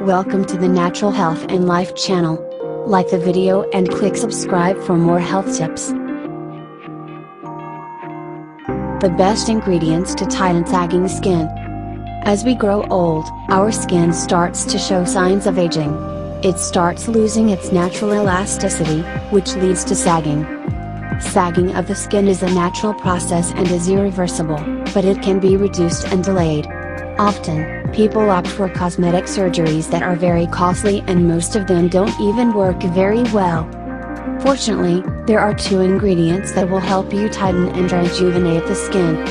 Welcome to the Natural Health and Life channel. Like the video and click subscribe for more health tips. The best ingredients to tighten sagging skin. As we grow old, our skin starts to show signs of aging. It starts losing its natural elasticity, which leads to sagging. Sagging of the skin is a natural process and is irreversible, but it can be reduced and delayed. Often, people opt for cosmetic surgeries that are very costly and most of them don't even work very well. Fortunately, there are 2 ingredients that will help you tighten and rejuvenate the skin.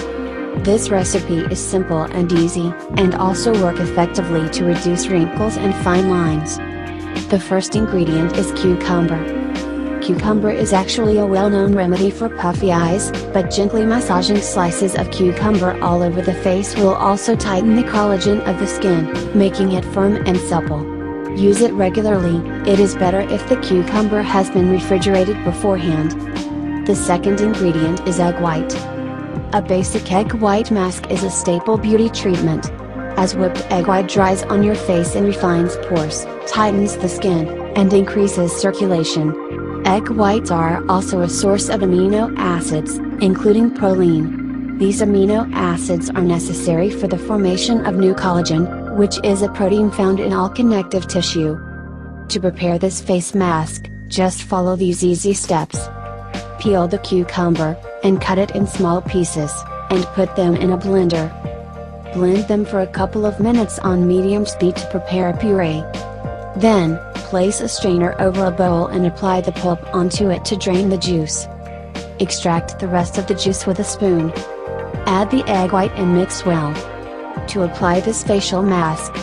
This recipe is simple and easy, and also work effectively to reduce wrinkles and fine lines. The first ingredient is cucumber. Cucumber is actually a well-known remedy for puffy eyes, but gently massaging slices of cucumber all over the face will also tighten the collagen of the skin, making it firm and supple. Use it regularly. It is better if the cucumber has been refrigerated beforehand. The second ingredient is egg white. A basic egg white mask is a staple beauty treatment. As whipped egg white dries on your face and refines pores, tightens the skin, and increases circulation. Egg whites are also a source of amino acids, including proline. These amino acids are necessary for the formation of new collagen, which is a protein found in all connective tissue. To prepare this face mask, just follow these easy steps. Peel the cucumber, and cut it in small pieces, and put them in a blender. Blend them for a couple of minutes on medium speed to prepare a puree. Then, place a strainer over a bowl and apply the pulp onto it to drain the juice. Extract the rest of the juice with a spoon. Add the egg white and mix well. To apply this facial mask,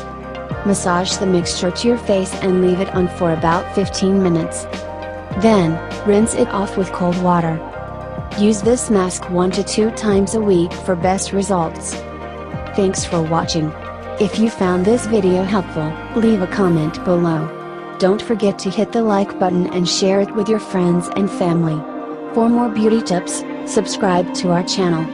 massage the mixture to your face and leave it on for about 15 minutes. Then, rinse it off with cold water. Use this mask 1 to 2 times a week for best results. Thanks for watching. If you found this video helpful, leave a comment below. Don't forget to hit the like button and share it with your friends and family. For more beauty tips, subscribe to our channel.